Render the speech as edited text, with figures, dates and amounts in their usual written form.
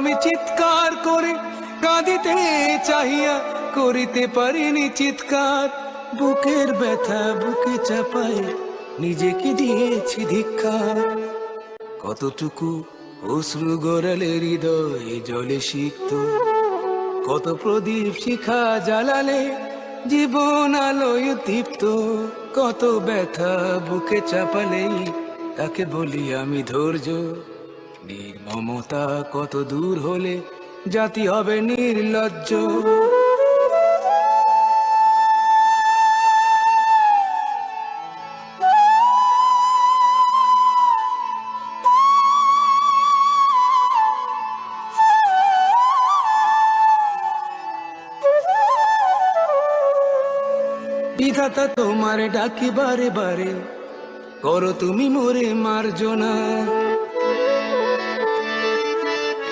আমি চিৎকার করে কাঁদিতে চাহিয়া করিতে পারিনি চিৎকার। বুকের ব্যথা বুকে চাপায় নিজেকে দিয়েছি ধিক্কার। কতটুকু অশ্রু গড়ালে হৃদয়ে জলে সিক্ত, কত প্রদীপ শিখা জ্বালালে জীবন আলোয় দীপ্ত। কত ব্যথা বুকে চাপালেই তাকে বলি আমি ধৈর্য। নির্মমতা কত দূর হলে জাতি হবে নির্লজ্জ। বিধাতা তোমার ডাকি বারে বারে, করো তুমি মোরে মার্জনা।